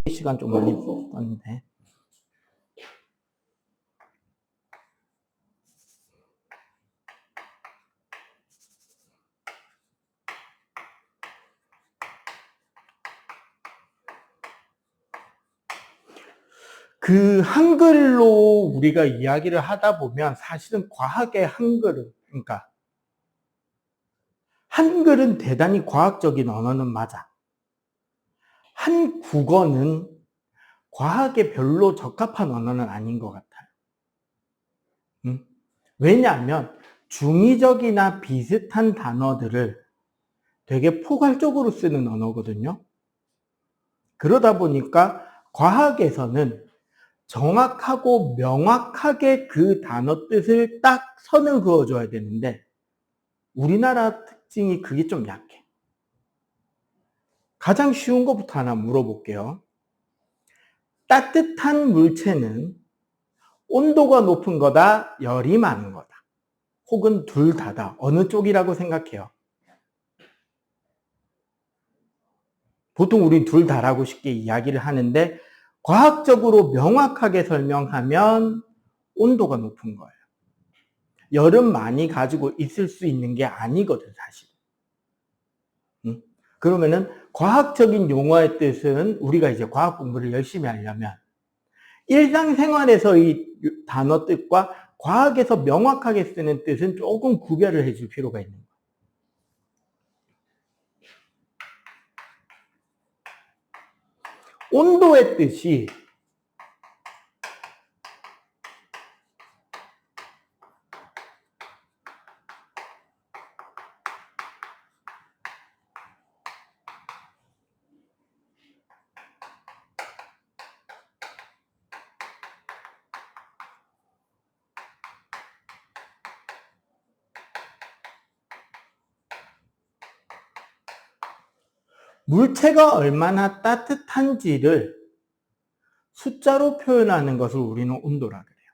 시간 좀 멀리 썼는데. 그 한글로 우리가 이야기를 하다 보면 사실은 과학의 한글은, 그러니까 한글은 대단히 과학적인 언어는 맞아. 한국어는 과학에 별로 적합한 언어는 아닌 것 같아요. 왜냐하면 중의적이나 비슷한 단어들을 되게 포괄적으로 쓰는 언어거든요. 그러다 보니까 과학에서는 정확하고 명확하게 그 단어 뜻을 딱 선을 그어줘야 되는데 우리나라 특징이 그게 좀 약해. 가장 쉬운 것부터 하나 물어볼게요. 따뜻한 물체는 온도가 높은 거다, 열이 많은 거다. 혹은 둘 다다. 어느 쪽이라고 생각해요? 보통 우리 둘 다라고 쉽게 이야기를 하는데 과학적으로 명확하게 설명하면 온도가 높은 거예요. 열은 많이 가지고 있을 수 있는 게 아니거든, 사실. 그러면은 과학적인 용어의 뜻은 우리가 이제 과학 공부를 열심히 하려면 일상생활에서 이 단어 뜻과 과학에서 명확하게 쓰는 뜻은 조금 구별을 해줄 필요가 있는 거예요. 온도의 뜻이 물체가 얼마나 따뜻한지를 숫자로 표현하는 것을 우리는 온도라 그래요.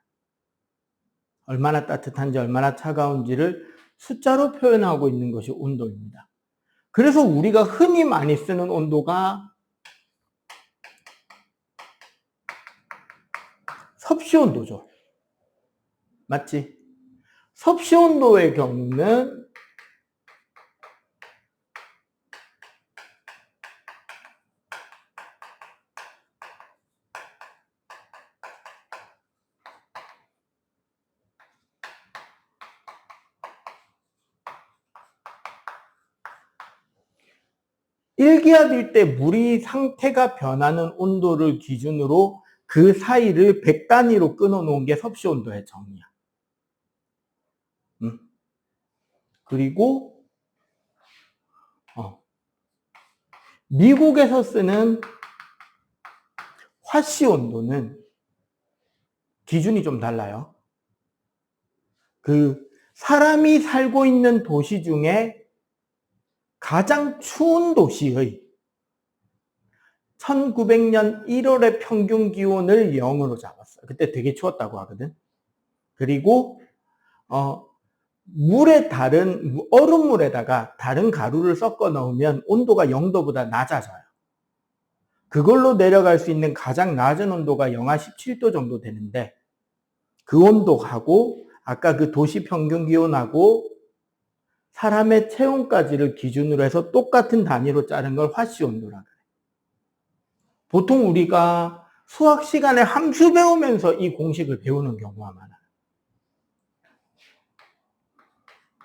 얼마나 따뜻한지 얼마나 차가운지를 숫자로 표현하고 있는 것이 온도입니다. 그래서 우리가 흔히 많이 쓰는 온도가 섭씨 온도죠. 맞지? 섭씨 온도의 경우는 일기압일 때 물이 상태가 변하는 온도를 기준으로 그 사이를 100 단위로 끊어 놓은 게 섭씨 온도의 정의야. 그리고 미국에서 쓰는 화씨 온도는 기준이 좀 달라요. 그 사람이 살고 있는 도시 중에 가장 추운 도시의 1900년 1월의 평균 기온을 0으로 잡았어요. 그때 되게 추웠다고 하거든. 그리고 얼음물에다가 다른 가루를 섞어 넣으면 온도가 0도보다 낮아져요. 그걸로 내려갈 수 있는 가장 낮은 온도가 영하 17도 정도 되는데 그 온도하고 아까 그 도시 평균 기온하고 사람의 체온까지를 기준으로 해서 똑같은 단위로 자른 걸 화씨 온도라 그래요. 보통 우리가 수학 시간에 함수 배우면서 이 공식을 배우는 경우가 많아요.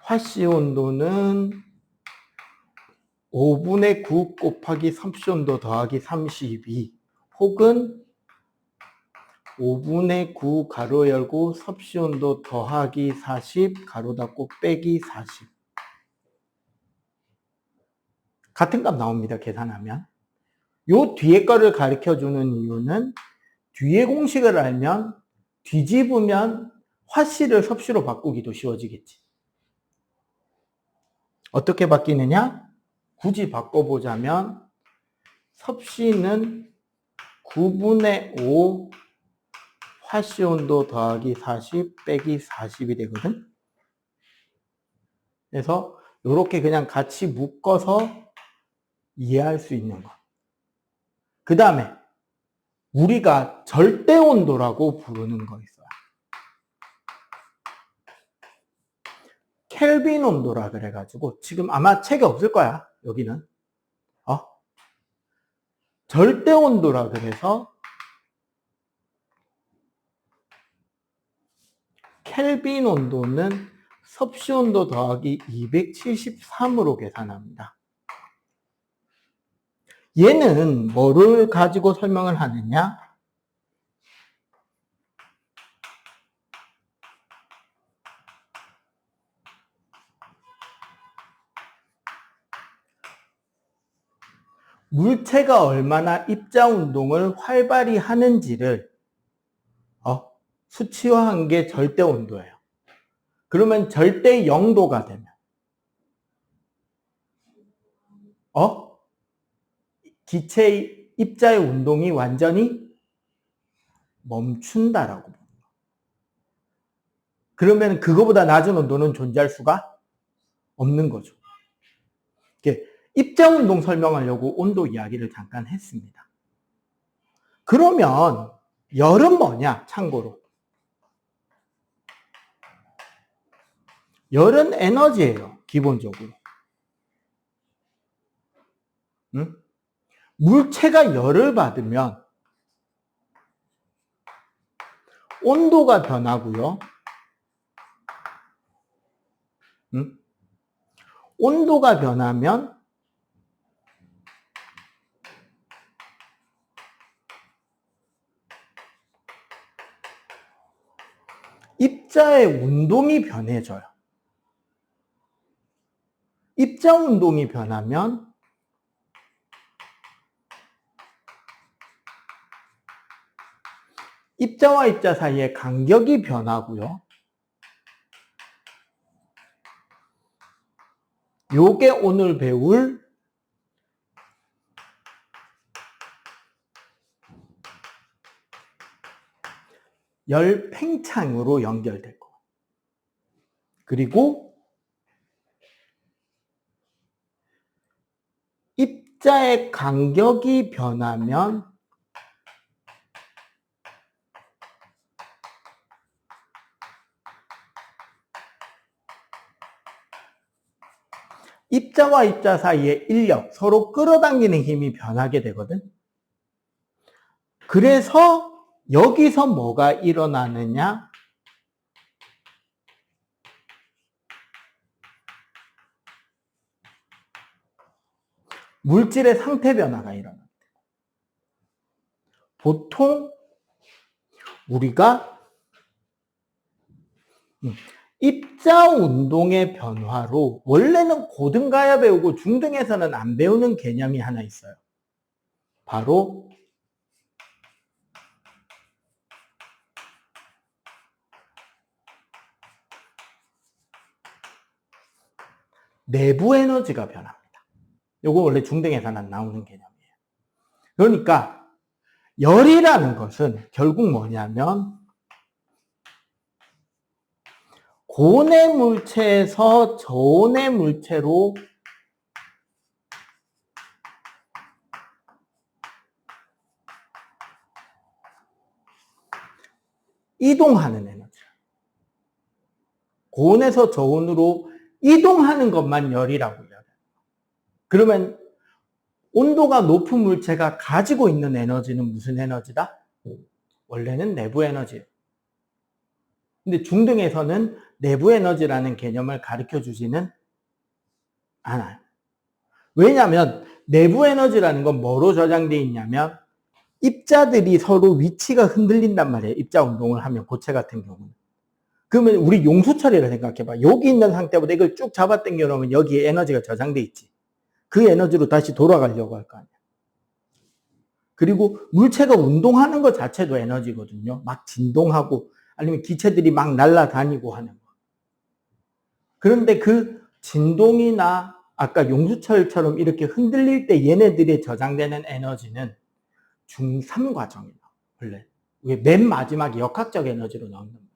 화씨 온도는 5분의 9 곱하기 섭씨 온도 더하기 32 혹은 5분의 9 가로 열고 섭씨 온도 더하기 40 가로 닫고 빼기 40 같은 값 나옵니다. 계산하면. 요 뒤에 거를 가르쳐 주는 이유는 뒤에 공식을 알면 뒤집으면 화씨를 섭씨로 바꾸기도 쉬워지겠지. 어떻게 바뀌느냐? 굳이 바꿔보자면 섭씨는 9분의 5 화씨 온도 더하기 40 빼기 40이 되거든. 그래서 이렇게 그냥 같이 묶어서 이해할 수 있는 거. 그 다음에 우리가 절대 온도라고 부르는 거 있어요. 켈빈 온도라 그래가지고 지금 아마 책에 없을 거야. 여기는 절대 온도라 그래서 켈빈 온도는 섭씨 온도 더하기 273으로 계산합니다. 얘는 뭐를 가지고 설명을 하느냐? 물체가 얼마나 입자 운동을 활발히 하는지를 수치화한 게 절대 온도예요. 그러면 절대 0도가 되면 기체의 입자의 운동이 완전히 멈춘다라고 봅니다. 그러면 그거보다 낮은 온도는 존재할 수가 없는 거죠. 입자 운동 설명하려고 온도 이야기를 잠깐 했습니다. 그러면 열은 뭐냐? 참고로 열은 에너지예요. 기본적으로. 응? 물체가 열을 받으면 온도가 변하고요. 응? 온도가 변하면 입자의 운동이 변해져요. 입자 운동이 변하면 입자와 입자 사이의 간격이 변하고요. 요게 오늘 배울 열 팽창으로 연결될 거예요. 그리고 입자의 간격이 변하면 입자와 입자 사이의 인력, 서로 끌어당기는 힘이 변하게 되거든. 그래서 여기서 뭐가 일어나느냐? 물질의 상태 변화가 일어납니다. 보통 우리가 입자 운동의 변화로 원래는 고등 가야 배우고 중등에서는 안 배우는 개념이 하나 있어요. 바로 내부 에너지가 변합니다. 이거 원래 중등에서는 안 나오는 개념이에요. 그러니까 열이라는 것은 결국 뭐냐면 고온의 물체에서 저온의 물체로 이동하는 에너지예요. 고온에서 저온으로 이동하는 것만 열이라고 해요. 그러면 온도가 높은 물체가 가지고 있는 에너지는 무슨 에너지다? 원래는 내부 에너지예요. 근데 중등에서는 내부 에너지라는 개념을 가르쳐 주지는 않아요. 왜냐하면 내부 에너지라는 건 뭐로 저장되어 있냐면 입자들이 서로 위치가 흔들린단 말이에요. 입자 운동을 하면 고체 같은 경우는. 그러면 우리 용수 처리를 생각해봐. 여기 있는 상태보다 이걸 쭉 잡아 당겨 놓으면 여기에 에너지가 저장돼 있지. 그 에너지로 다시 돌아가려고 할 거 아니야. 그리고 물체가 운동하는 것 자체도 에너지거든요. 막 진동하고 아니면 기체들이 막 날아다니고 하는 거. 그런데 그 진동이나 아까 용수철처럼 이렇게 흔들릴 때 얘네들이 저장되는 에너지는 중3 과정이에요. 원래 맨 마지막에 역학적 에너지로 나온단 말이에요.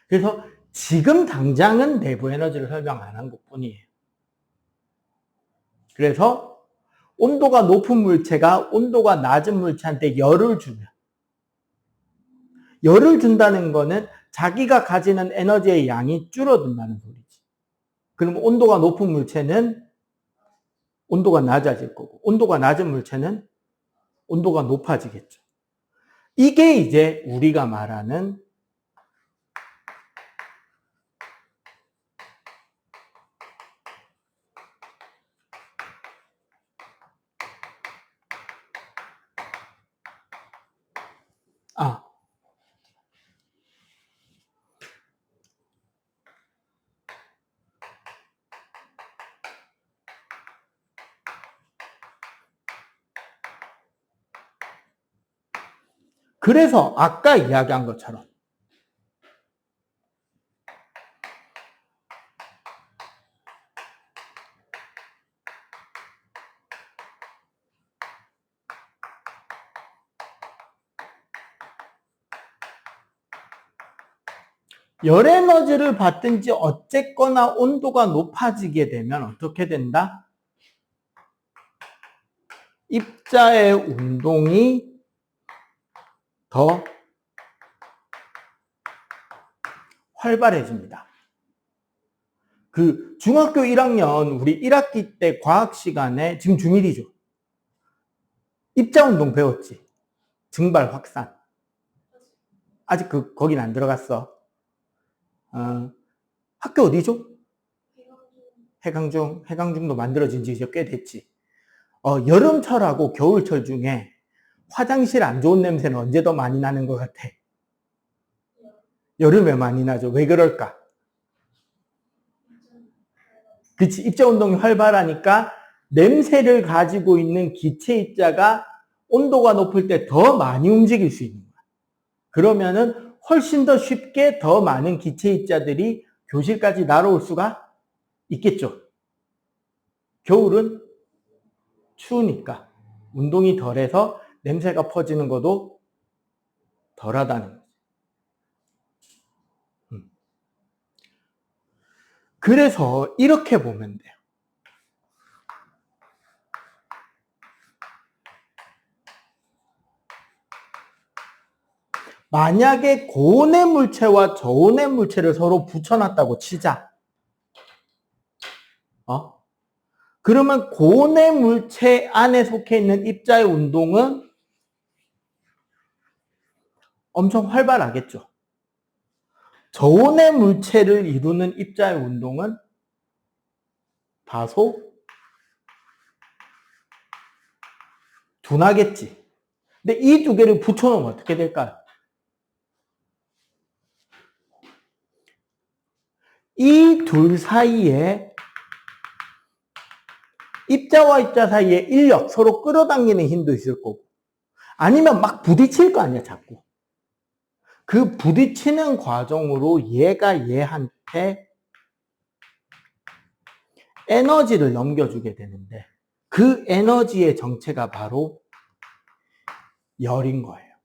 그래서 지금 당장은 내부 에너지를 설명 안 한 것뿐이에요. 그래서 온도가 높은 물체가 온도가 낮은 물체한테 열을 주면 열을 준다는 거는 자기가 가지는 에너지의 양이 줄어든다는 소리지. 그럼 온도가 높은 물체는 온도가 낮아질 거고, 온도가 낮은 물체는 온도가 높아지겠죠. 이게 이제 우리가 말하는 그래서 아까 이야기한 것처럼 열 에너지를 받든지 어쨌거나 온도가 높아지게 되면 어떻게 된다? 입자의 운동이 더 활발해집니다. 그 중학교 1학년 우리 1학기 때 과학 시간에 지금 중1이죠. 입자 운동 배웠지? 증발 확산. 아직 거긴 안 들어갔어. 학교 어디죠? 해강중도 만들어진 지 이제 꽤 됐지. 여름철하고 겨울철 중에 화장실 안 좋은 냄새는 언제 더 많이 나는 것 같아? 여름에 많이 나죠. 왜 그럴까? 그치, 입자 운동이 활발하니까 냄새를 가지고 있는 기체 입자가 온도가 높을 때 더 많이 움직일 수 있는 거야. 그러면은 훨씬 더 쉽게 더 많은 기체 입자들이 교실까지 날아올 수가 있겠죠. 겨울은 추우니까 운동이 덜해서 냄새가 퍼지는 것도 덜하다는 거죠. 그래서 이렇게 보면 돼요. 만약에 고온의 물체와 저온의 물체를 서로 붙여놨다고 치자. 그러면 고온의 물체 안에 속해 있는 입자의 운동은 엄청 활발하겠죠. 저온의 물체를 이루는 입자의 운동은 다소 둔하겠지. 근데 이 두 개를 붙여놓으면 어떻게 될까요? 이 둘 사이에 입자와 입자 사이에 인력, 서로 끌어당기는 힘도 있을 거고, 아니면 막 부딪힐 거 아니야, 자꾸. 그 부딪히는 과정으로 얘가 얘한테 에너지를 넘겨주게 되는데, 그 에너지의 정체가 바로 열인 거예요.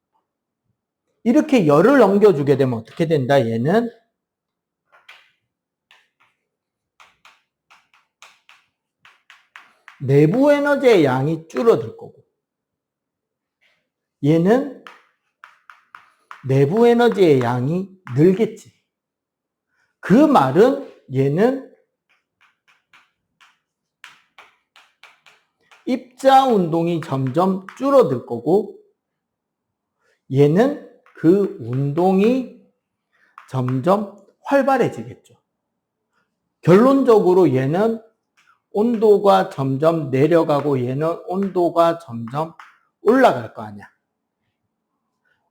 이렇게 열을 넘겨주게 되면 어떻게 된다? 얘는 내부 에너지의 양이 줄어들 거고, 얘는 내부 에너지의 양이 늘겠지. 그 말은 얘는 입자 운동이 점점 줄어들 거고, 얘는 그 운동이 점점 활발해지겠죠. 결론적으로 얘는 온도가 점점 내려가고 얘는 온도가 점점 올라갈 거 아니야.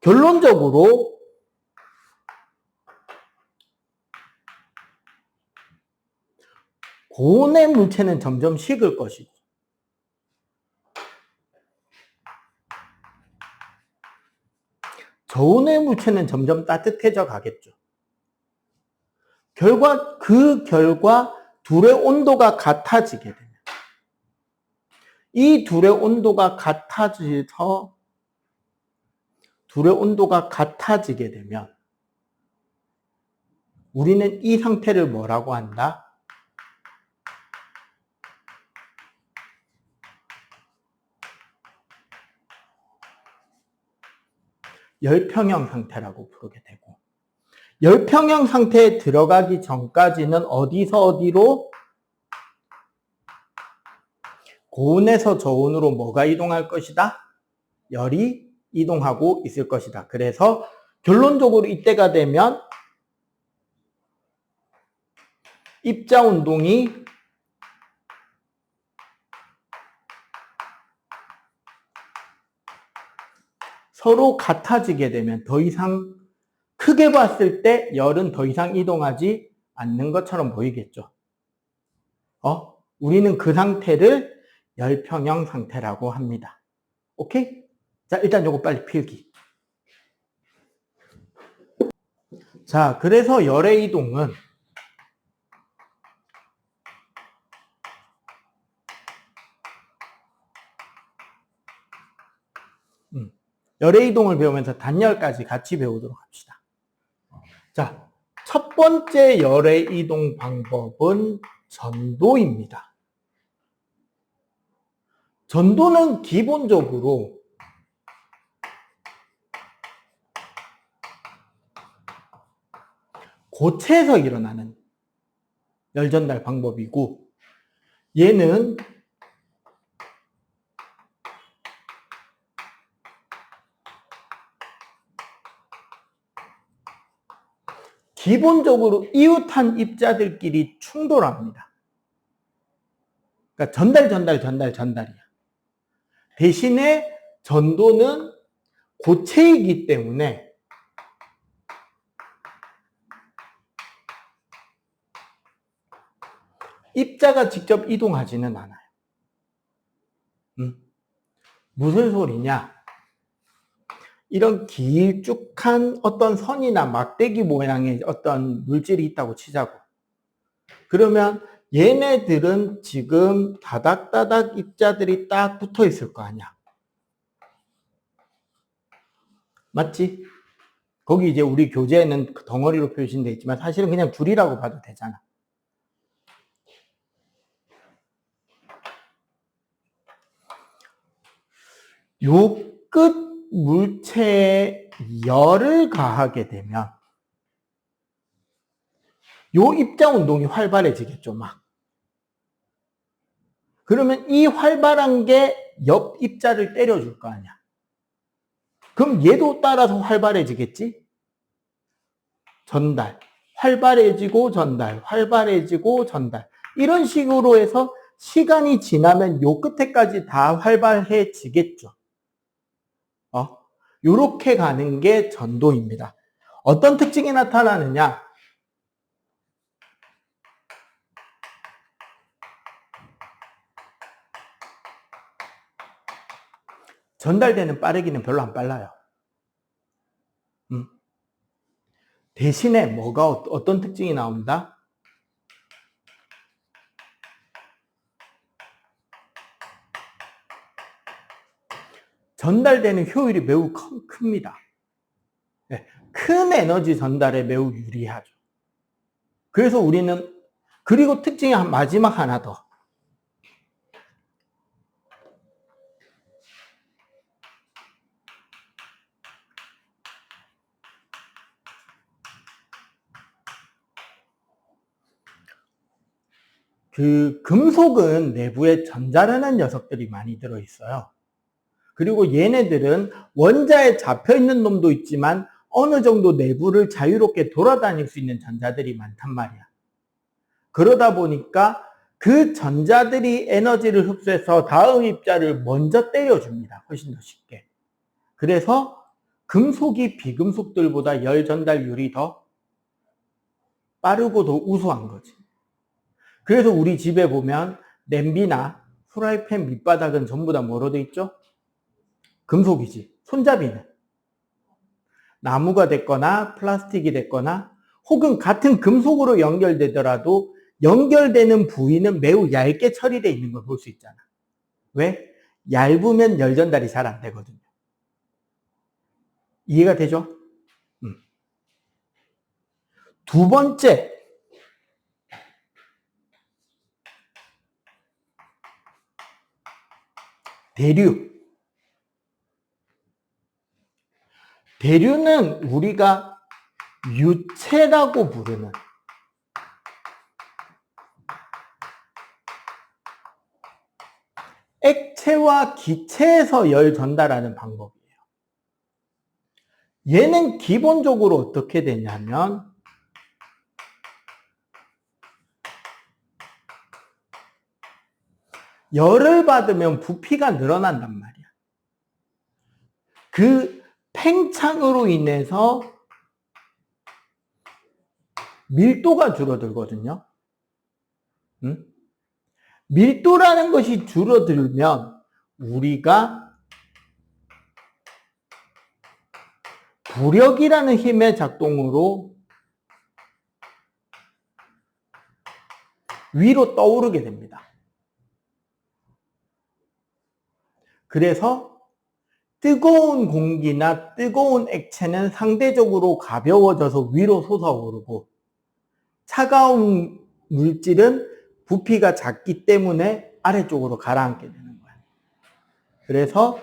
결론적으로 고온의 물체는 점점 식을 것이고, 저온의 물체는 점점 따뜻해져 가겠죠. 그 결과 둘의 온도가 같아지게 되면, 이 둘의 온도가 같아지게 되면 우리는 이 상태를 뭐라고 한다? 열평형 상태라고 부르게 되고, 열평형 상태에 들어가기 전까지는 어디서 어디로? 고온에서 저온으로 뭐가 이동할 것이다? 열이 이동하고 있을 것이다. 그래서 결론적으로 이때가 되면 입자 운동이 서로 같아지게 되면 더 이상 크게 봤을 때 열은 더 이상 이동하지 않는 것처럼 보이겠죠. 우리는 그 상태를 열평형 상태라고 합니다. 오케이? 자, 일단 요거 빨리 필기. 자, 그래서 열의 이동은 열의 이동을 배우면서 단열까지 같이 배우도록 합시다. 자, 첫 번째 열의 이동 방법은 전도입니다. 전도는 기본적으로 고체에서 일어나는 열 전달 방법이고, 얘는 기본적으로 이웃한 입자들끼리 충돌합니다. 그러니까 전달이야. 대신에 전도는 고체이기 때문에 입자가 직접 이동하지는 않아요. 무슨 소리냐? 이런 길쭉한 어떤 선이나 막대기 모양의 어떤 물질이 있다고 치자고. 그러면 얘네들은 지금 다닥다닥 입자들이 딱 붙어 있을 거 아니야. 맞지? 거기 이제 우리 교재에는 덩어리로 표시되어 있지만 사실은 그냥 줄이라고 봐도 되잖아. 요 끝 물체에 열을 가하게 되면 요 입자 운동이 활발해지겠죠, 막. 그러면 이 활발한 게 옆 입자를 때려줄 거 아니야. 그럼 얘도 따라서 활발해지겠지? 전달. 활발해지고 전달. 활발해지고 전달. 이런 식으로 해서 시간이 지나면 요 끝에까지 다 활발해지겠죠. 요렇게 가는 게 전도입니다. 어떤 특징이 나타나느냐? 전달되는 빠르기는 별로 안 빨라요. 대신에 뭐가 어떤 특징이 나온다? 전달되는 효율이 매우 큽니다. 큰 에너지 전달에 매우 유리하죠. 그래서 우리는, 그리고 특징이 마지막 하나 더. 그 금속은 내부에 전자라는 녀석들이 많이 들어있어요. 그리고 얘네들은 원자에 잡혀있는 놈도 있지만 어느 정도 내부를 자유롭게 돌아다닐 수 있는 전자들이 많단 말이야. 그러다 보니까 그 전자들이 에너지를 흡수해서 다음 입자를 먼저 때려줍니다. 훨씬 더 쉽게. 그래서 금속이 비금속들보다 열 전달률이 더 빠르고 더 우수한 거지. 그래서 우리 집에 보면 냄비나 프라이팬 밑바닥은 전부 다 뭐로 돼 있죠? 금속이지. 손잡이는 나무가 됐거나 플라스틱이 됐거나 혹은 같은 금속으로 연결되더라도 연결되는 부위는 매우 얇게 처리되어 있는 걸 볼 수 있잖아. 왜? 얇으면 열 전달이 잘 안 되거든요. 이해가 되죠? 두 번째, 대류. 대류는 우리가 유체라고 부르는 액체와 기체에서 열 전달하는 방법이에요. 얘는 기본적으로 어떻게 되냐면 열을 받으면 부피가 늘어난단 말이야. 그 팽창으로 인해서 밀도가 줄어들거든요. 응? 밀도라는 것이 줄어들면 우리가 부력이라는 힘의 작동으로 위로 떠오르게 됩니다. 그래서 뜨거운 공기나 뜨거운 액체는 상대적으로 가벼워져서 위로 솟아오르고 차가운 물질은 부피가 작기 때문에 아래쪽으로 가라앉게 되는 거예요. 그래서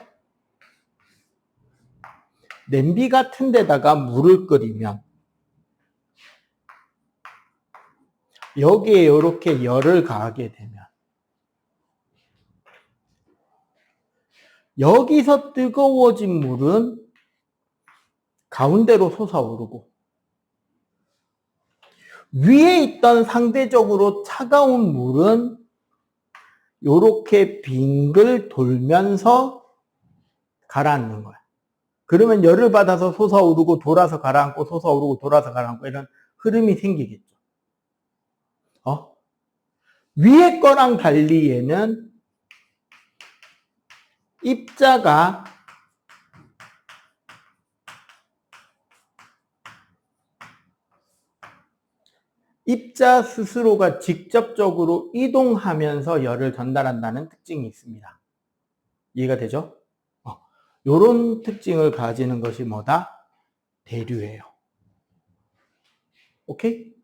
냄비 같은 데다가 물을 끓이면 여기에 이렇게 열을 가하게 되면 여기서 뜨거워진 물은 가운데로 솟아오르고 위에 있던 상대적으로 차가운 물은 이렇게 빙글 돌면서 가라앉는 거야. 그러면 열을 받아서 솟아오르고 돌아서 가라앉고 솟아오르고 돌아서 가라앉고 이런 흐름이 생기겠죠. 위에 거랑 달리 얘는 입자가 입자 스스로가 직접적으로 이동하면서 열을 전달한다는 특징이 있습니다. 이해가 되죠? 이런 특징을 가지는 것이 뭐다? 대류예요. 오케이?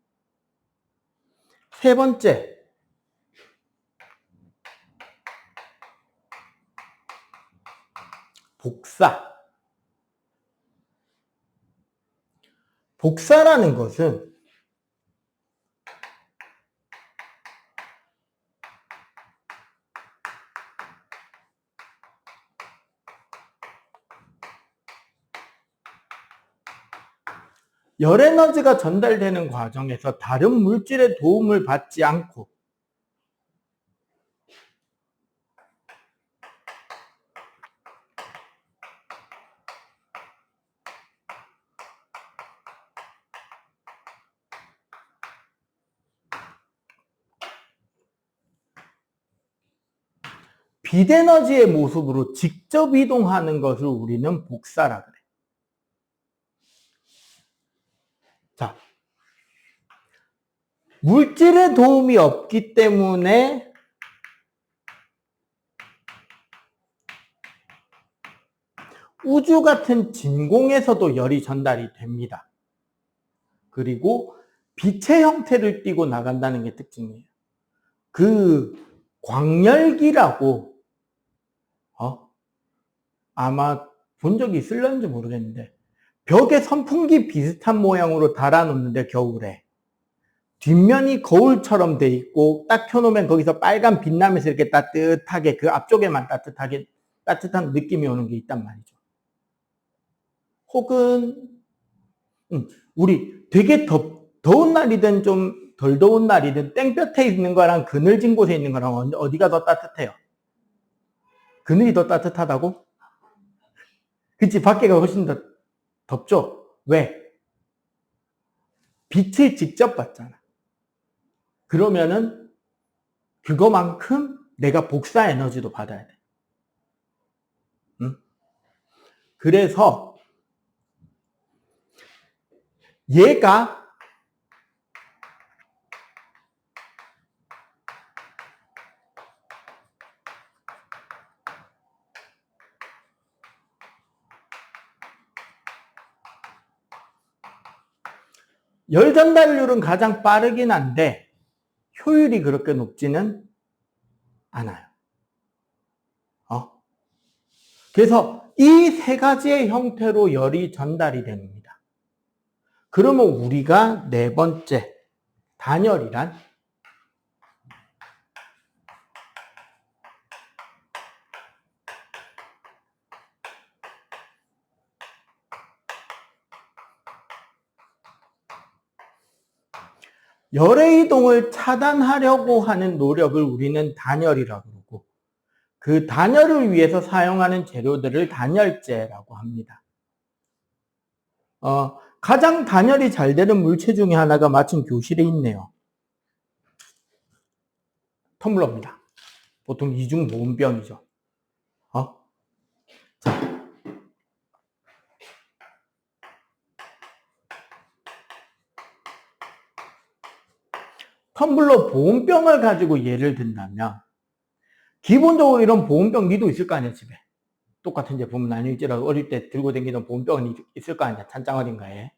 세 번째. 복사. 복사라는 것은 열 에너지가 전달되는 과정에서 다른 물질의 도움을 받지 않고 빛 에너지의 모습으로 직접 이동하는 것을 우리는 복사라 그래. 자, 물질의 도움이 없기 때문에 우주 같은 진공에서도 열이 전달이 됩니다. 그리고 빛의 형태를 띠고 나간다는 게 특징이에요. 그 광열기라고 아마 본 적이 있을런지 모르겠는데 벽에 선풍기 비슷한 모양으로 달아놓는데 겨울에 뒷면이 거울처럼 돼 있고 딱 켜놓으면 거기서 빨간 빛 나면서 이렇게 따뜻하게 그 앞쪽에만 따뜻한 느낌이 오는 게 있단 말이죠. 혹은 우리 되게 더운 날이든 좀 덜 더운 날이든 땡볕에 있는 거랑 그늘진 곳에 있는 거랑 어디가 더 따뜻해요? 그늘이 더 따뜻하다고? 그치, 밖에가 훨씬 더 덥죠? 왜? 빛을 직접 받잖아. 그러면은 그거만큼 내가 복사 에너지도 받아야 돼. 응? 그래서 얘가 열 전달률은 가장 빠르긴 한데 효율이 그렇게 높지는 않아요. 그래서 이 세 가지의 형태로 열이 전달이 됩니다. 그러면 우리가 네 번째, 단열이란 열의 이동을 차단하려고 하는 노력을 우리는 단열이라고 그러고, 그 단열을 위해서 사용하는 재료들을 단열재라고 합니다. 가장 단열이 잘 되는 물체 중에 하나가 마침 교실에 있네요. 텀블러입니다. 보통 이중 보온병이죠. 자, 텀블러 보온병을 가지고 예를 든다면, 기본적으로 이런 보온병 니도 있을 거 아니야, 집에. 똑같은 제품은 아닐지라도 어릴 때 들고 다니던 보온병은 있을 거 아니야, 찬장 어딘가에.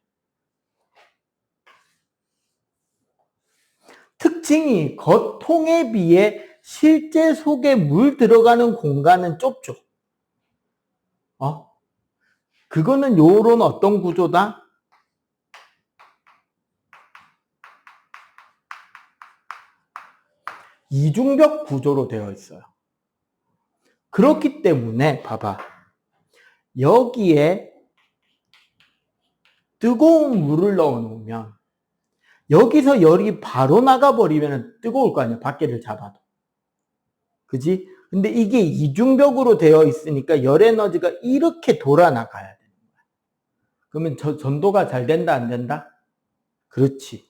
특징이 겉통에 비해 실제 속에 물 들어가는 공간은 좁죠. 그거는 요런 어떤 구조다? 이중벽 구조로 되어 있어요. 그렇기 때문에 봐봐. 여기에 뜨거운 물을 넣어 놓으면 여기서 열이 바로 나가버리면 뜨거울 거 아니야. 밖에를 잡아도. 그지? 근데 이게 이중벽으로 되어 있으니까 열 에너지가 이렇게 돌아 나가야 되는 거야. 그러면 전도가 잘 된다, 안 된다? 그렇지.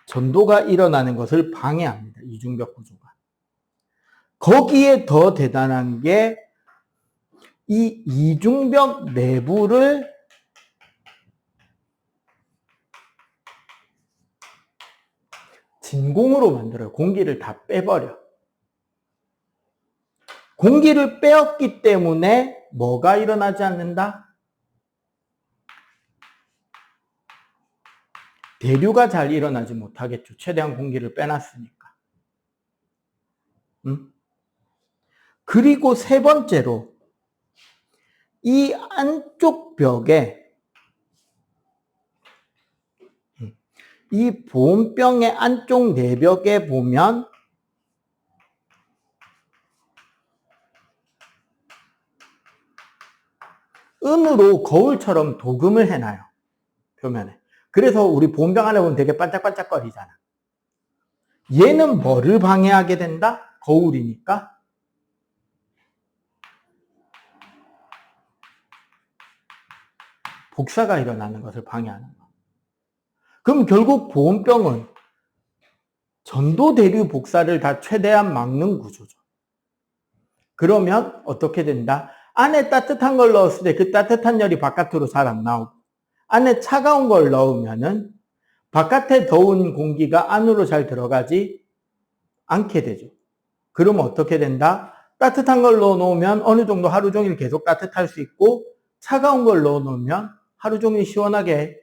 전도가 일어나는 것을 방해합니다. 이중벽 구조가. 거기에 더 대단한 게 이 이중벽 내부를 진공으로 만들어요. 공기를 다 빼버려. 공기를 빼었기 때문에 뭐가 일어나지 않는다? 대류가 잘 일어나지 못하겠죠. 최대한 공기를 빼놨으니까. 그리고 세 번째로 이 안쪽 벽에 이 보온병의 안쪽 내벽에 보면 은으로 거울처럼 도금을 해놔요. 표면에. 그래서 우리 보온병 안에 보면 되게 반짝반짝거리잖아. 얘는 뭐를 방해하게 된다? 거울이니까. 복사가 일어나는 것을 방해하는 거. 그럼 결국 보온병은 전도 대류 복사를 다 최대한 막는 구조죠. 그러면 어떻게 된다? 안에 따뜻한 걸 넣었을 때 그 따뜻한 열이 바깥으로 잘 안 나오고, 안에 차가운 걸 넣으면은 바깥에 더운 공기가 안으로 잘 들어가지 않게 되죠. 그러면 어떻게 된다? 따뜻한 걸 넣어 놓으면 어느 정도 하루 종일 계속 따뜻할 수 있고, 차가운 걸 넣어 놓으면 하루 종일 시원하게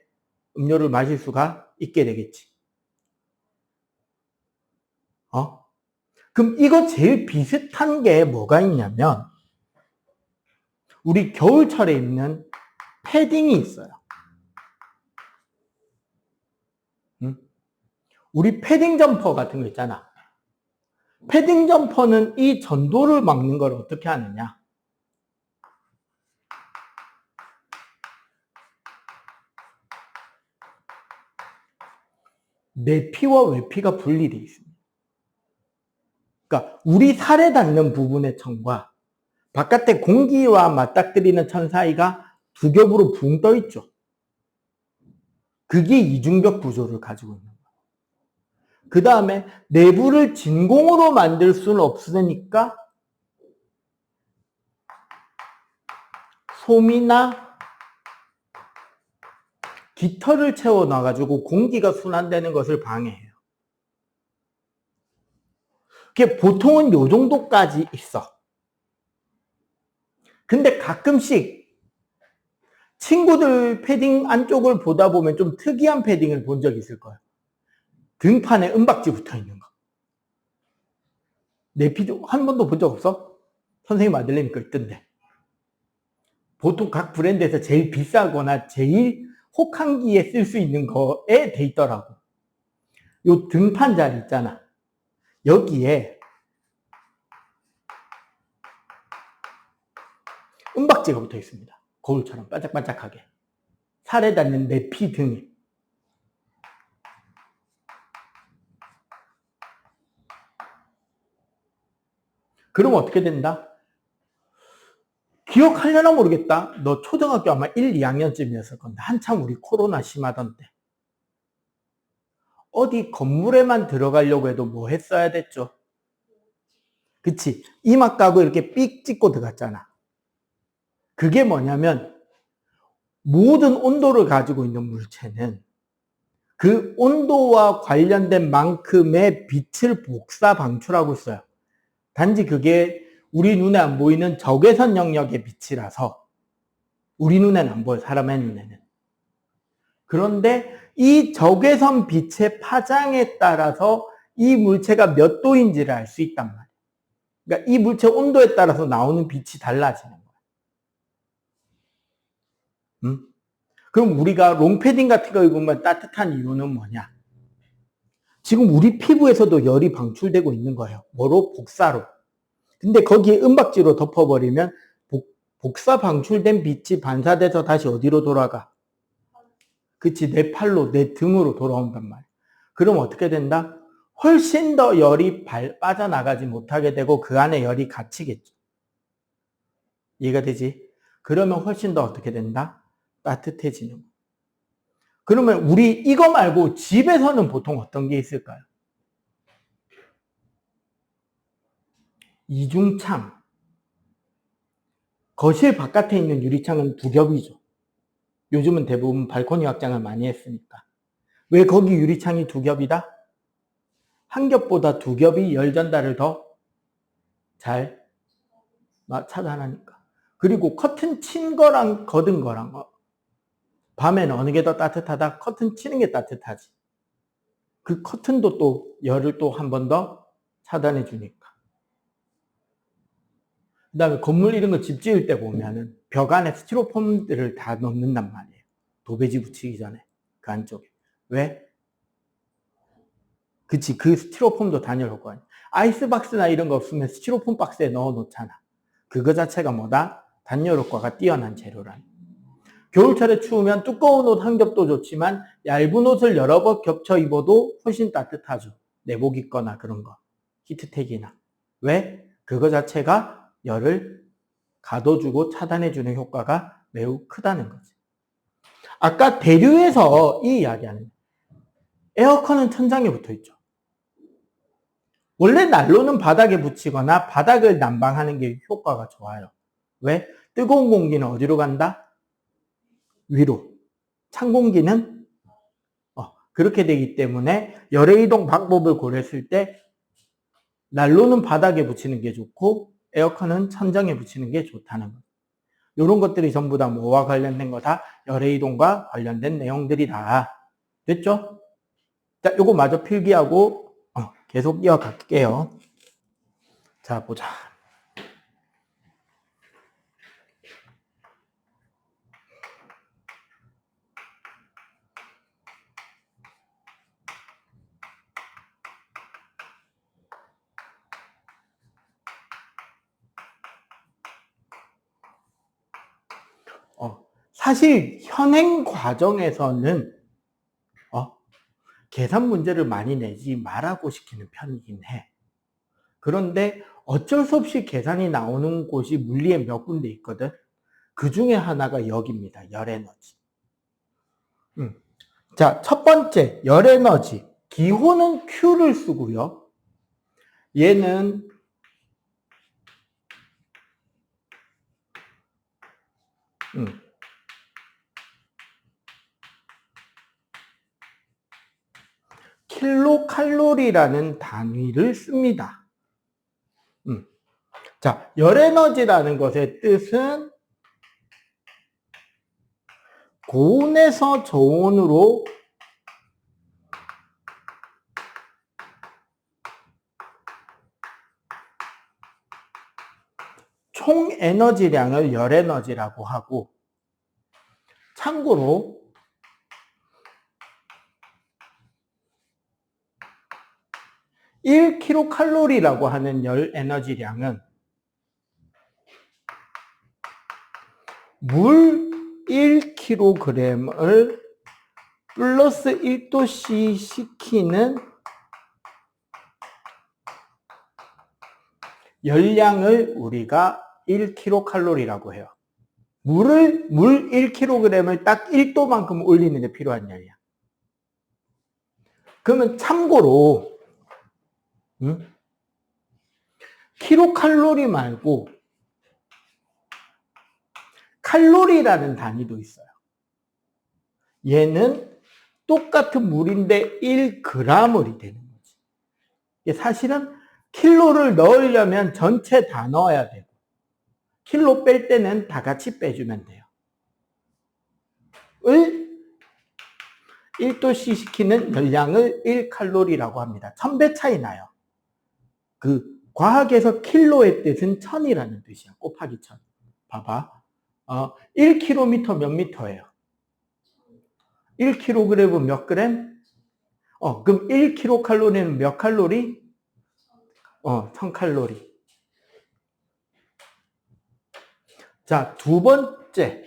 음료를 마실 수가 있게 되겠지. 그럼 이거 제일 비슷한 게 뭐가 있냐면, 우리 겨울철에 입는 패딩이 있어요. 우리 패딩 점퍼 같은 거 있잖아. 패딩 점퍼는 이 전도를 막는 걸 어떻게 하느냐? 내피와 외피가 분리되어 있습니다. 그러니까 우리 살에 닿는 부분의 천과 바깥에 공기와 맞닥뜨리는 천 사이가 두 겹으로 붕 떠 있죠. 그게 이중벽 구조를 가지고 있는 거예요. 그 다음에 내부를 진공으로 만들 수는 없으니까 솜이나 깃털을 채워 놔가지고 공기가 순환되는 것을 방해해요. 그게 보통은 요 정도까지 있어. 근데 가끔씩 친구들 패딩 안쪽을 보다 보면 좀 특이한 패딩을 본 적이 있을 거예요. 등판에 은박지 붙어 있는 거. 내피도 한 번도 본 적 없어? 선생님 아들내미 거 있던데. 보통 각 브랜드에서 제일 비싸거나 제일 혹한기에 쓸 수 있는 거에 돼 있더라고. 요 등판 자리 있잖아. 여기에 은박지가 붙어 있습니다. 거울처럼 반짝반짝하게. 살에 닿는 내피 등이. 그러면 어떻게 된다? 기억하려나 모르겠다. 너 초등학교 아마 1, 2학년쯤이었을 건데 한참 우리 코로나 심하던 때. 어디 건물에만 들어가려고 해도 뭐 했어야 됐죠? 그치? 이마 까고 이렇게 삑 찍고 들어갔잖아. 그게 뭐냐면 모든 온도를 가지고 있는 물체는 그 온도와 관련된 만큼의 빛을 복사 방출하고 있어요. 단지 그게 우리 눈에 안 보이는 적외선 영역의 빛이라서 우리 눈에는 안 보여, 사람의 눈에는. 그런데 이 적외선 빛의 파장에 따라서 이 물체가 몇 도인지를 알 수 있단 말이에요. 그러니까 이 물체 온도에 따라서 나오는 빛이 달라지는 거야. 그럼 우리가 롱패딩 같은 거 입으면 따뜻한 이유는 뭐냐? 지금 우리 피부에서도 열이 방출되고 있는 거예요. 뭐로? 복사로. 근데 거기에 은박지로 덮어버리면 복사 방출된 빛이 반사돼서 다시 어디로 돌아가? 그치, 내 팔로, 내 등으로 돌아온단 말이야. 그럼 어떻게 된다? 훨씬 더 열이 빠져나가지 못하게 되고 그 안에 열이 갇히겠죠. 이해가 되지? 그러면 훨씬 더 어떻게 된다? 따뜻해지는 거. 그러면 우리 이거 말고 집에서는 보통 어떤 게 있을까요? 이중창. 거실 바깥에 있는 유리창은 두 겹이죠. 요즘은 대부분 발코니 확장을 많이 했으니까. 왜 거기 유리창이 두 겹이다? 한 겹보다 두 겹이 열 전달을 더 잘 차단하니까. 그리고 커튼 친 거랑 걷은 거랑 밤에는 어느 게 더 따뜻하다? 커튼 치는 게 따뜻하지. 그 커튼도 또 열을 또 한 번 더 차단해 주니까. 그 다음에 건물 이런 거 집 지을 때 보면은 벽 안에 스티로폼들을 다 넣는단 말이에요. 도배지 붙이기 전에 그 안쪽에. 왜? 그치, 그 스티로폼도 단열 효과. 아이스박스나 이런 거 없으면 스티로폼 박스에 넣어 놓잖아. 그거 자체가 뭐다? 단열 효과가 뛰어난 재료란. 겨울철에 추우면 두꺼운 옷 한 겹도 좋지만 얇은 옷을 여러 번 겹쳐 입어도 훨씬 따뜻하죠. 내복 입거나 그런 거. 히트텍이나. 왜? 그거 자체가 열을 가둬주고 차단해주는 효과가 매우 크다는 거지. 아까 대류에서 이 이야기하는 에어컨은 천장에 붙어 있죠. 원래 난로는 바닥에 붙이거나 바닥을 난방하는 게 효과가 좋아요. 왜? 뜨거운 공기는 어디로 간다? 위로. 찬 공기는 그렇게 되기 때문에 열의 이동 방법을 고려했을 때 난로는 바닥에 붙이는 게 좋고 에어컨은 천장에 붙이는 게 좋다는 거예요. 이런 것들이 전부 다 뭐와 관련된 거다? 열의 이동과 관련된 내용들이다. 됐죠? 자, 요거 마저 필기하고 계속 이어갈게요. 자, 보자. 사실 현행 과정에서는 계산 문제를 많이 내지 말라고 시키는 편이긴 해. 그런데 어쩔 수 없이 계산이 나오는 곳이 물리에 몇 군데 있거든. 그 중에 하나가 여기입니다. 열에너지. 자, 첫 번째 열에너지. 기호는 Q를 쓰고요. 얘는 킬로칼로리라는 단위를 씁니다. 자, 열에너지라는 것의 뜻은 고온에서 저온으로 총 에너지량을 열 에너지라고 하고, 참고로 1kcal라고 하는 열 에너지량은 물 1kg을 플러스 1도씨 시키는 열량을 우리가 1kcal라고 해요. 물 1kg을 딱 1도만큼 올리는 데 필요한 열량. 그러면 참고로 킬로칼로리 말고 칼로리라는 단위도 있어요. 얘는 똑같은 물인데 1g이 되는 거지. 사실은 킬로를 넣으려면 전체 다 넣어야 되고, 킬로 뺄 때는 다 같이 빼주면 돼요. 을 1도씨 시키는 열량을 1칼로리라고 합니다. 1000배 차이 나요. 그 과학에서 킬로의 뜻은 1000이라는 뜻이야. 곱하기 1000. 봐봐. 1km 몇 미터예요? 1kg 몇 그램? 그럼 1kcal는 몇 칼로리? 1000칼로리. 자, 두 번째.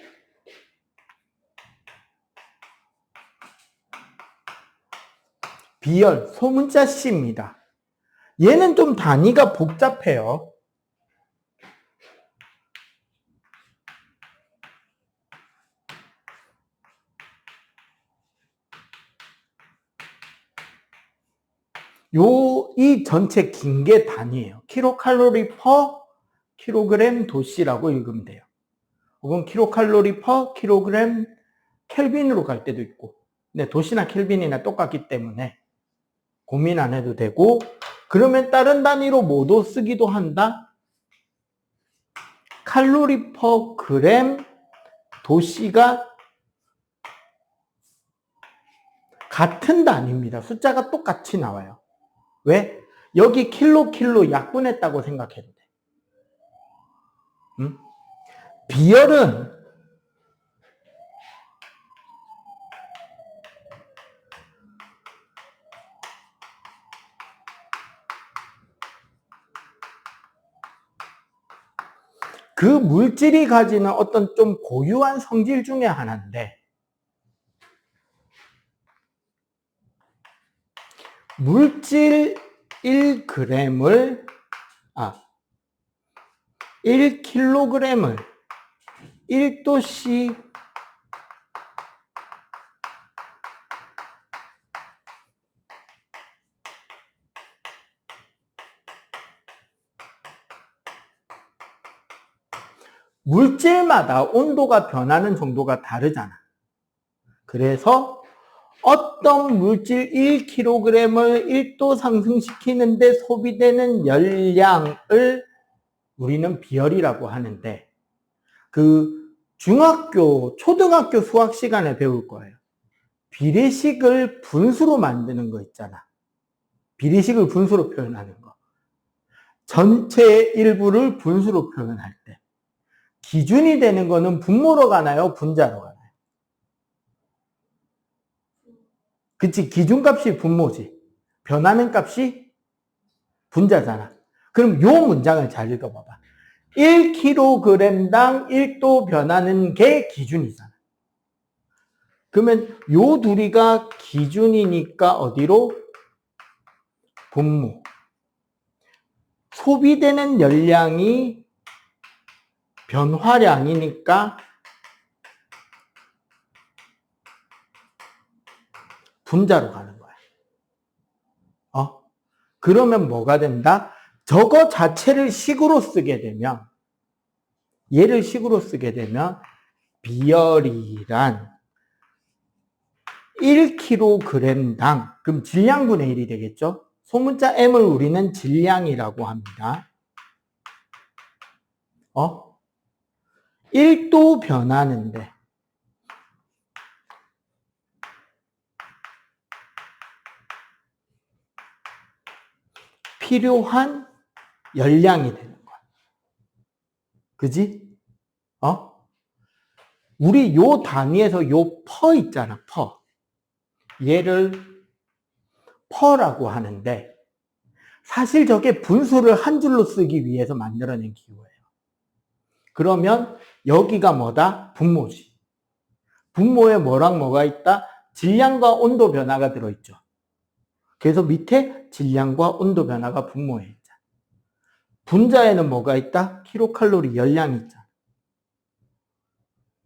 비열, 소문자 C입니다. 얘는 좀 단위가 복잡해요. 이 전체 긴 게 단위예요. 킬로칼로리 퍼 킬로그램 도씨라고 읽으면 돼요. 혹은 킬로칼로리 퍼 킬로그램 켈빈으로 갈 때도 있고. 근데 도시나 켈빈이나 똑같기 때문에 고민 안 해도 되고, 그러면 다른 단위로 뭐도 쓰기도 한다? 칼로리 퍼 그램 도씨가 같은 단위입니다. 숫자가 똑같이 나와요. 왜? 여기 킬로 약분했다고 생각해도 돼. 비열은 그 물질이 가지는 어떤 좀 고유한 성질 중에 하나인데, 물질 1g을 1kg을 1도씨 물질마다 온도가 변하는 정도가 다르잖아. 그래서 어떤 물질 1kg을 1도 상승시키는데 소비되는 열량을 우리는 비열이라고 하는데, 그 중학교, 초등학교 수학 시간에 배울 거예요. 비례식을 분수로 만드는 거 있잖아. 비례식을 분수로 표현하는 거. 전체의 일부를 분수로 표현할 때 기준이 되는 거는 분모로 가나요? 분자로 가나요? 그치, 기준값이 분모지. 변하는 값이 분자잖아. 그럼 요 문장을 잘 읽어봐봐. 1kg당 1도 변하는 게 기준이잖아. 그러면 요 둘이가 기준이니까 어디로? 분모. 소비되는 열량이 변화량이니까 분자로 가는 거야. 그러면 뭐가 된다? 저거 자체를 식으로 쓰게 되면, 얘를 식으로 쓰게 되면 비열이란 1kg당, 그럼 질량분의 1이 되겠죠? 소문자 M을 우리는 질량이라고 합니다. 1도 변하는데 필요한 열량이 되는 거야. 그지? 우리 요 단위에서 요 퍼 있잖아, 퍼. 얘를 퍼라고 하는데, 사실 저게 분수를 한 줄로 쓰기 위해서 만들어낸 기호예요. 그러면 여기가 뭐다? 분모지. 분모에 뭐랑 뭐가 있다? 질량과 온도 변화가 들어있죠. 그래서 밑에 질량과 온도 변화가 분모에 있잖아. 분자에는 뭐가 있다? 킬로칼로리 열량이 있잖아.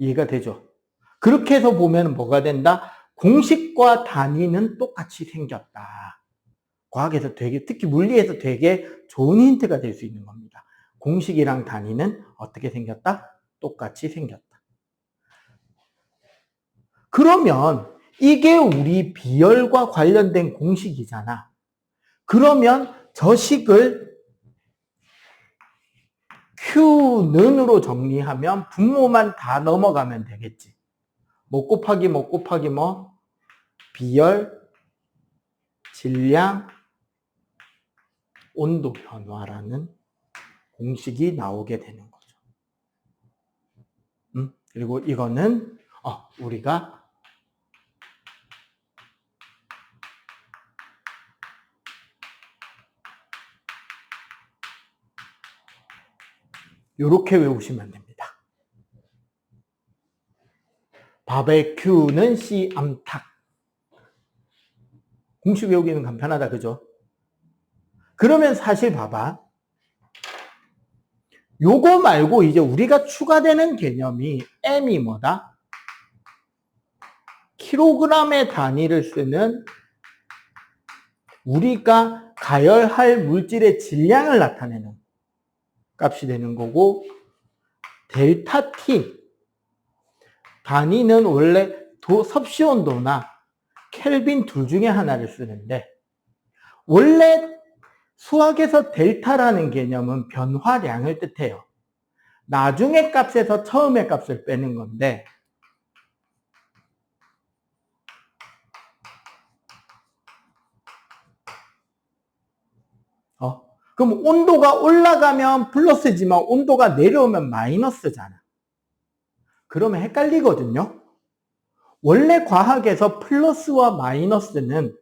이해가 되죠? 그렇게 해서 보면 뭐가 된다? 공식과 단위는 똑같이 생겼다. 과학에서 되게, 특히 물리에서 되게 좋은 힌트가 될 수 있는 겁니다. 공식이랑 단위는 어떻게 생겼다? 똑같이 생겼다. 그러면 이게 우리 비열과 관련된 공식이잖아. 그러면 저 식을 Q는으로 정리하면 분모만 다 넘어가면 되겠지. 뭐 곱하기 뭐 곱하기 뭐 비열, 질량, 온도 변화라는 공식이 나오게 되는 거죠. 그리고 이거는 우리가 이렇게 외우시면 됩니다. 밥의 Q는 C 암탉. 공식 외우기는 간편하다, 그죠? 그러면 사실 봐봐. 요거 말고 이제 우리가 추가되는 개념이 M이 뭐다? 킬로그램의 단위를 쓰는 우리가 가열할 물질의 질량을 나타내는 값이 되는 거고, 델타 T 단위는 원래 섭씨온도나 켈빈 둘 중에 하나를 쓰는데, 원래 수학에서 델타라는 개념은 변화량을 뜻해요. 나중에 값에서 처음의 값을 빼는 건데, 그럼 온도가 올라가면 플러스지만 온도가 내려오면 마이너스잖아. 그러면 헷갈리거든요. 원래 과학에서 플러스와 마이너스는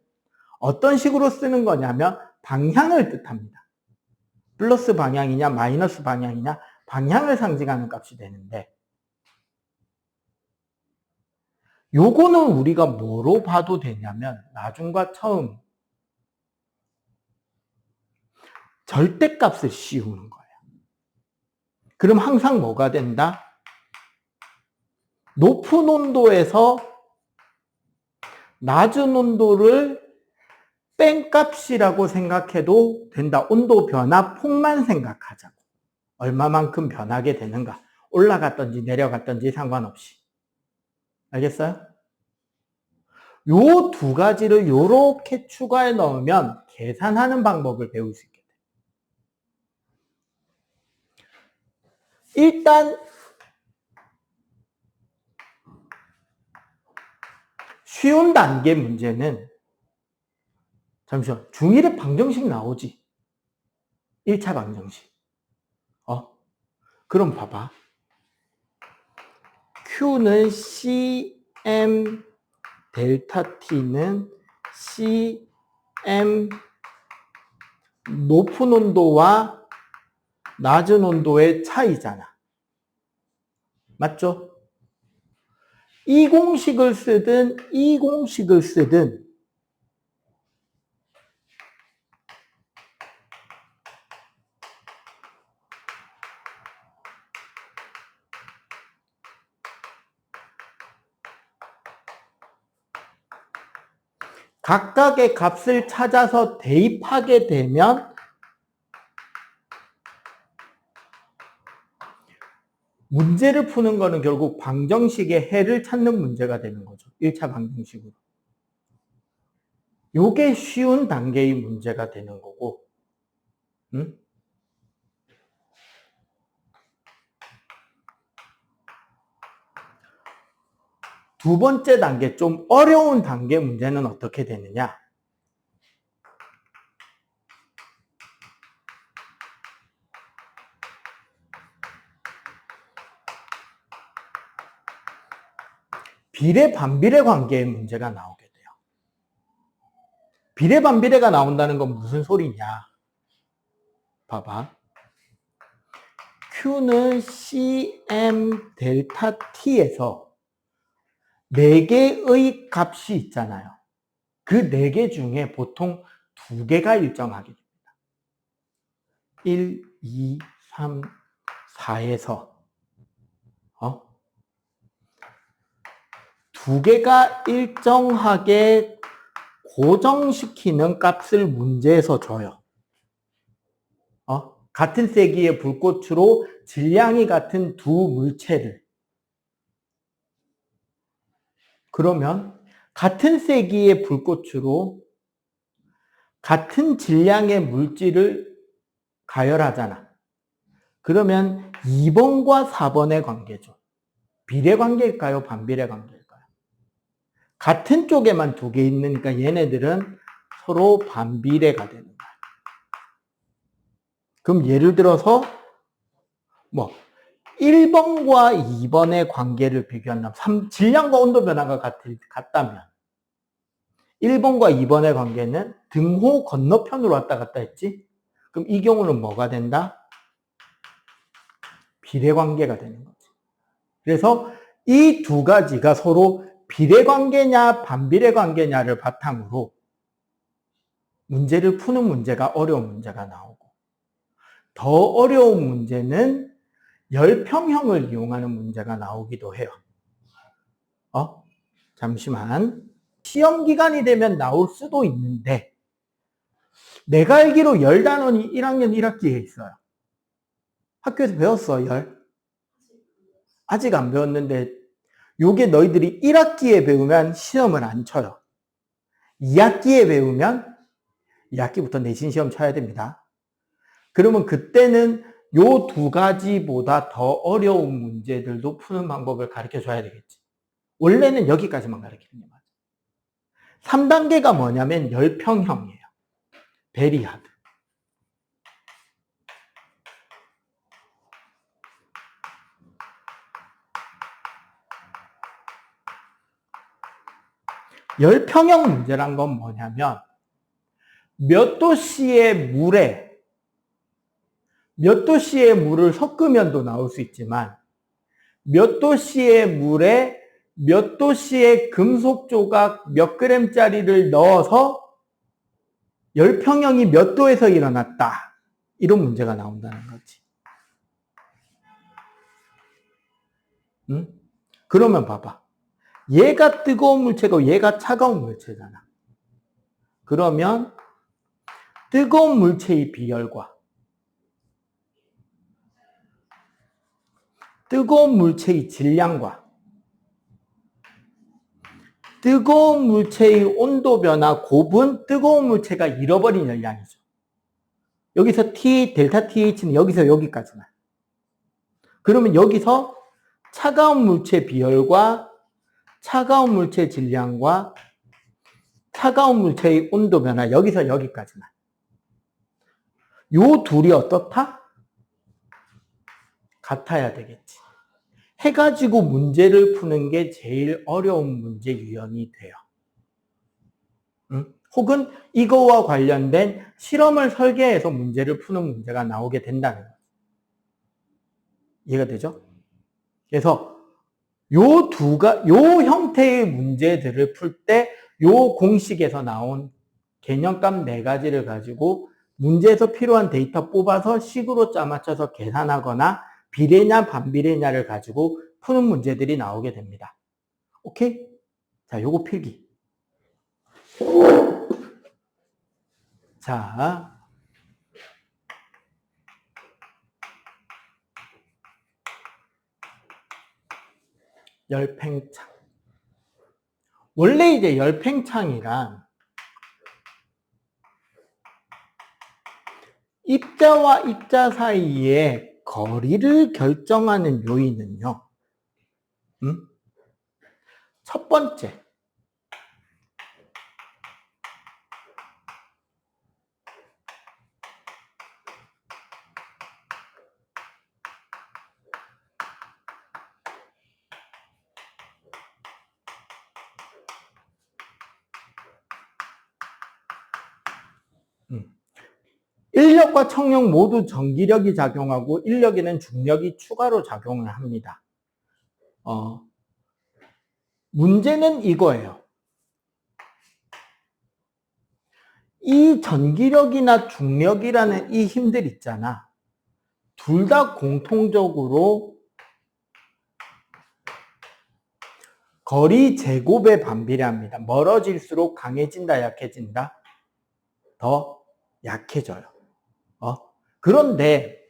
어떤 식으로 쓰는 거냐면 방향을 뜻합니다. 플러스 방향이냐 마이너스 방향이냐 방향을 상징하는 값이 되는데, 요거는 우리가 뭐로 봐도 되냐면 나중과 처음 절대값을 씌우는 거예요. 그럼 항상 뭐가 된다? 높은 온도에서 낮은 온도를 뺀 값이라고 생각해도 된다. 온도 변화 폭만 생각하자고. 얼마만큼 변하게 되는가. 올라갔든지 내려갔든지 상관없이. 알겠어요? 요 두 가지를 요렇게 추가해 넣으면 계산하는 방법을 배울 수 있게 돼요. 일단 쉬운 단계 문제는 잠시만, 중1의 방정식 나오지? 1차 방정식. 그럼 봐봐. Q는 CM 델타 T는 CM 높은 온도와 낮은 온도의 차이잖아. 맞죠? 이 공식을 쓰든 이 공식을 쓰든 각각의 값을 찾아서 대입하게 되면 문제를 푸는 거는 결국 방정식의 해를 찾는 문제가 되는 거죠. 1차 방정식으로. 요게 쉬운 단계의 문제가 되는 거고, 두 번째 단계, 좀 어려운 단계 문제는 어떻게 되느냐? 비례 반비례 관계의 문제가 나오게 돼요. 비례 반비례가 나온다는 건 무슨 소리냐? 봐봐. Q는 CM 델타 T에서 4개의 값이 있잖아요. 그 4개 중에 보통 2개가 일정하게 됩니다. 1, 2, 3, 4에서 2개가 일정하게 고정시키는 값을 문제에서 줘요. 같은 세기의 불꽃으로 질량이 같은 두 물체를. 그러면 같은 세기의 불꽃으로 같은 질량의 물질을 가열하잖아. 그러면 2번과 4번의 관계죠. 비례 관계일까요? 반비례 관계일까요? 같은 쪽에만 2개 있으니까 얘네들은 서로 반비례가 되는 거야. 그럼 예를 들어서 1번과 2번의 관계를 비교한다면 질량과 온도 변화가 같다면 1번과 2번의 관계는 등호 건너편으로 왔다 갔다 했지? 그럼 이 경우는 뭐가 된다? 비례 관계가 되는 거지. 그래서 이 두 가지가 서로 비례 관계냐 반비례 관계냐를 바탕으로 문제를 푸는 문제가 어려운 문제가 나오고, 더 어려운 문제는 열평형을 이용하는 문제가 나오기도 해요. 잠시만. 시험 기간이 되면 나올 수도 있는데, 내가 알기로 열 단원이 1학년 1학기에 있어요. 학교에서 배웠어, 열? 아직 안 배웠는데, 요게 너희들이 1학기에 배우면 시험을 안 쳐요. 2학기에 배우면 2학기부터 내신 시험 쳐야 됩니다. 그러면 그때는 요 두 가지보다 더 어려운 문제들도 푸는 방법을 가르쳐 줘야 되겠지. 원래는 여기까지만 가르치는 게 맞아. 3단계가 뭐냐면 열평형이에요. 베리 하드. 열평형 문제란 건 뭐냐면 몇 도씨의 물에 몇 도씨의 물을 섞으면도 나올 수 있지만 몇 도씨의 물에 몇 도씨의 금속 조각 몇 그램짜리를 넣어서 열평형이 몇 도에서 일어났다. 이런 문제가 나온다는 거지. 응? 그러면 봐봐. 얘가 뜨거운 물체고 얘가 차가운 물체잖아. 그러면 뜨거운 물체의 비열과 뜨거운 물체의 질량과 뜨거운 물체의 온도 변화 곱은 뜨거운 물체가 잃어버린 열량이죠. 여기서 T, 델타 TH는 여기서 여기까지만. 그러면 여기서 차가운 물체 비열과 차가운 물체 질량과 차가운 물체의 온도 변화 여기서 여기까지만. 요 둘이 어떻다? 같아야 되겠지. 해가지고 문제를 푸는 게 제일 어려운 문제 유형이 돼요. 응? 혹은 이거와 관련된 실험을 설계해서 문제를 푸는 문제가 나오게 된다는 거죠. 이해가 되죠? 그래서 요 형태의 문제들을 풀 때 요 공식에서 나온 개념값 4가지를 가지고 문제에서 필요한 데이터 뽑아서 식으로 짜맞춰서 계산하거나 비례냐 반비례냐를 가지고 푸는 문제들이 나오게 됩니다. 오케이? 자, 요거 필기. 자, 열팽창. 원래 이제 열팽창이란 입자와 입자 사이의 거리를 결정하는 요인은요. 첫 번째, 인력과 청력 모두 전기력이 작용하고 인력에는 중력이 추가로 작용을 합니다. 문제는 이거예요. 이 전기력이나 중력이라는 이 힘들 있잖아. 둘 다 공통적으로 거리 제곱에 반비례합니다. 멀어질수록 강해진다, 약해진다? 더 약해져요. 그런데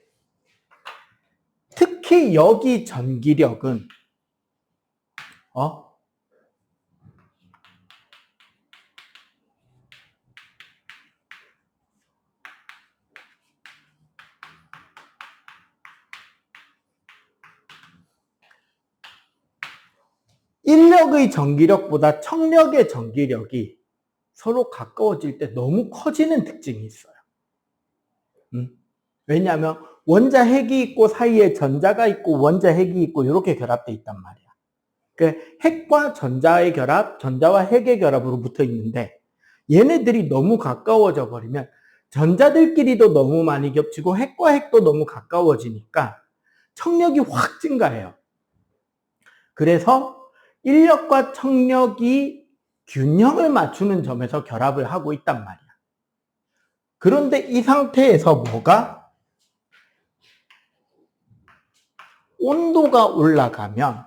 특히 여기 전기력은 인력의 전기력보다 청력의 전기력이 서로 가까워질 때 너무 커지는 특징이 있어요. 왜냐하면 원자 핵이 있고 사이에 전자가 있고 원자 핵이 있고 이렇게 결합되어 있단 말이야. 그 핵과 전자의 결합, 전자와 핵의 결합으로 붙어 있는데 얘네들이 너무 가까워져 버리면 전자들끼리도 너무 많이 겹치고 핵과 핵도 너무 가까워지니까 청력이 확 증가해요. 그래서 인력과 청력이 균형을 맞추는 점에서 결합을 하고 있단 말이야. 그런데 이 상태에서 뭐가? 온도가 올라가면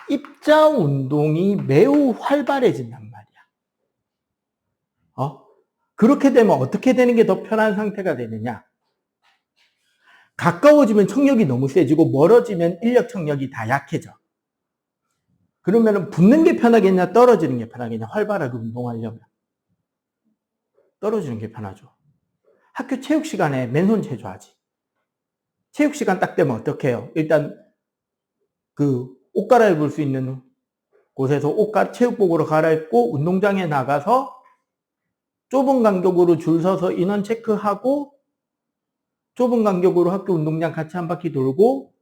입자 운동이 매우 활발해진단 말이야. 그렇게 되면 어떻게 되는 게 더 편한 상태가 되느냐? 가까워지면 청력이 너무 세지고 멀어지면 인력 청력이 다 약해져. 그러면 붙는 게 편하겠냐, 떨어지는 게 편하겠냐? 활발하게 운동하려면 떨어지는 게 편하죠. 학교 체육 시간에 맨손 체조하지. 체육 시간 딱 되면 어떻게 해요? 일단 그 옷 갈아입을 수 있는 곳에서 체육복으로 갈아입고 운동장에 나가서 좁은 간격으로 줄 서서 인원 체크하고 좁은 간격으로 학교 운동장 같이 한 바퀴 돌고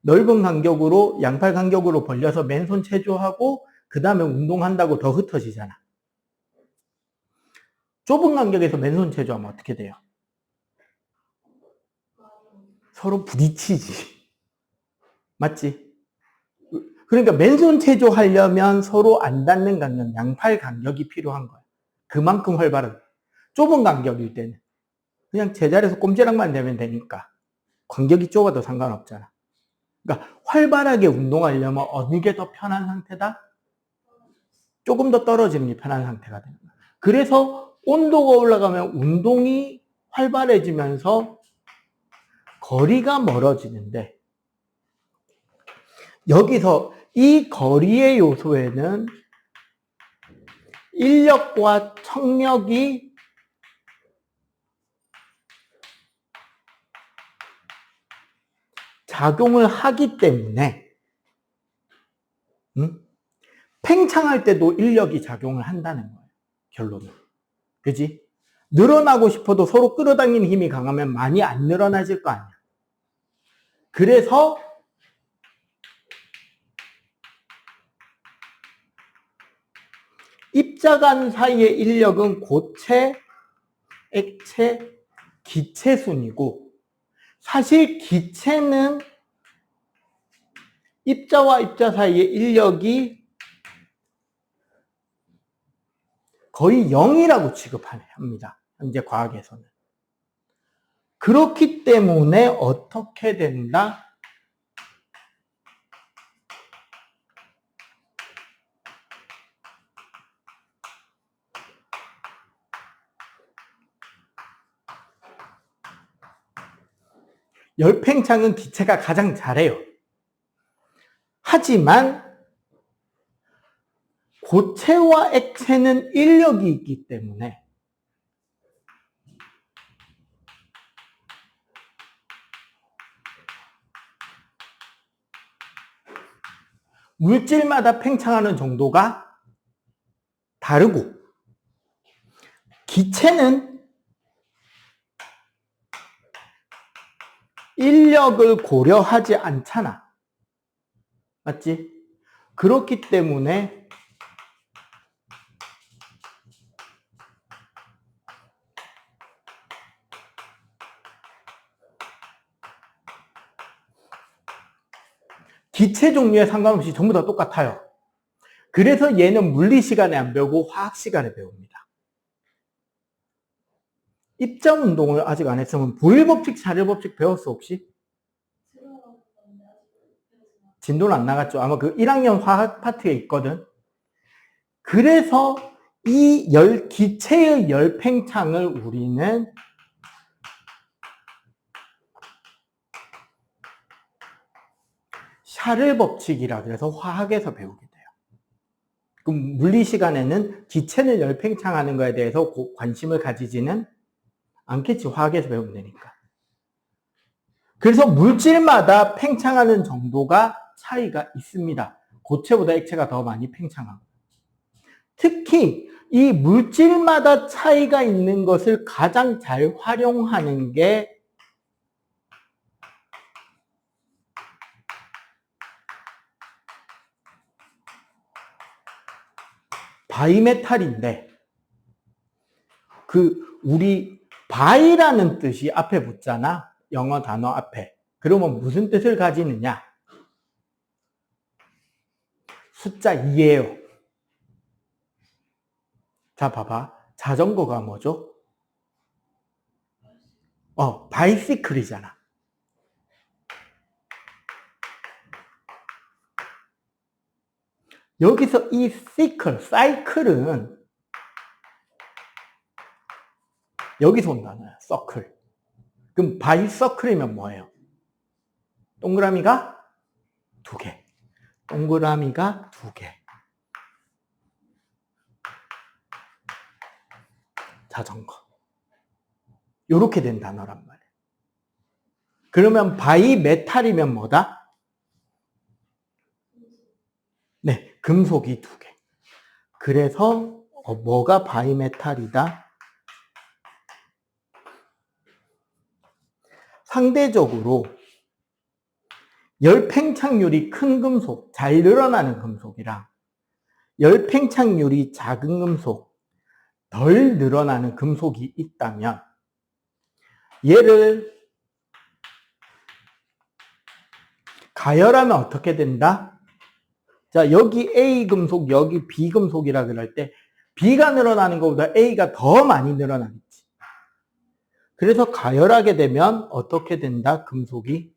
넓은 간격으로 양팔 간격으로 벌려서 맨손 체조하고 그 다음에 운동한다고 더 흩어지잖아. 좁은 간격에서 맨손 체조하면 어떻게 돼요? 서로 부딪히지. 맞지? 그러니까 맨손 체조하려면 서로 안 닿는 간격, 양팔 간격이 필요한 거야. 그만큼 활발한. 좁은 간격일 때는 그냥 제자리에서 꼼지락만 대면 되니까 간격이 좁아도 상관없잖아. 그러니까 활발하게 운동하려면 어느 게 더 편한 상태다? 조금 더 떨어지는 게 편한 상태가 되는 거야. 그래서 온도가 올라가면 운동이 활발해지면서 거리가 멀어지는데 여기서 이 거리의 요소에는 인력과 청력이 작용을 하기 때문에 팽창할 때도 인력이 작용을 한다는 거예요. 결론은. 그지? 늘어나고 싶어도 서로 끌어당기는 힘이 강하면 많이 안 늘어나질 거 아니야. 그래서 입자간 사이의 인력은 고체, 액체, 기체 순이고 사실 기체는 입자와 입자 사이의 인력이 거의 0이라고 취급합니다. 현재 과학에서는. 그렇기 때문에 어떻게 된다? 열팽창은 기체가 가장 잘해요. 하지만 고체와 액체는 인력이 있기 때문에 물질마다 팽창하는 정도가 다르고 기체는 인력을 고려하지 않잖아. 맞지? 그렇기 때문에 기체 종류에 상관없이 전부 다 똑같아요. 그래서 얘는 물리 시간에 안 배우고 화학 시간에 배웁니다. 입자 운동을 아직 안 했으면 보일 법칙, 자료 법칙 배웠어 혹시? 진도는 안 나갔죠. 아마 그 1학년 화학 파트에 있거든. 그래서 이 기체의 열 팽창을 우리는 샤를 법칙이라 그래서 화학에서 배우게 돼요. 그럼 물리 시간에는 기체는 열 팽창하는 거에 대해서 관심을 가지지는 않겠지. 화학에서 배우면 되니까. 그래서 물질마다 팽창하는 정도가 차이가 있습니다. 고체보다 액체가 더 많이 팽창하고. 특히 이 물질마다 차이가 있는 것을 가장 잘 활용하는 게 바이메탈인데, 우리 바이라는 뜻이 앞에 붙잖아. 영어 단어 앞에. 그러면 무슨 뜻을 가지느냐? 숫자 2예요. 자, 봐봐. 자전거가 뭐죠? 바이시클이잖아. 여기서 이 사이클은 여기서 온 단어야. 서클. 그럼 바이서클이면 뭐예요? 동그라미가 2개. 동그라미가 2개. 자전거. 요렇게 된 단어란 말이에요. 그러면 바이메탈이면 뭐다? 네, 금속이 2개. 그래서 뭐가 바이메탈이다? 상대적으로 열 팽창률이 큰 금속, 잘 늘어나는 금속이랑 열 팽창률이 작은 금속, 덜 늘어나는 금속이 있다면 얘를 가열하면 어떻게 된다? 자, 여기 A 금속, 여기 B 금속이라 그럴 때 B가 늘어나는 것보다 A가 더 많이 늘어나겠지. 그래서 가열하게 되면 어떻게 된다? 금속이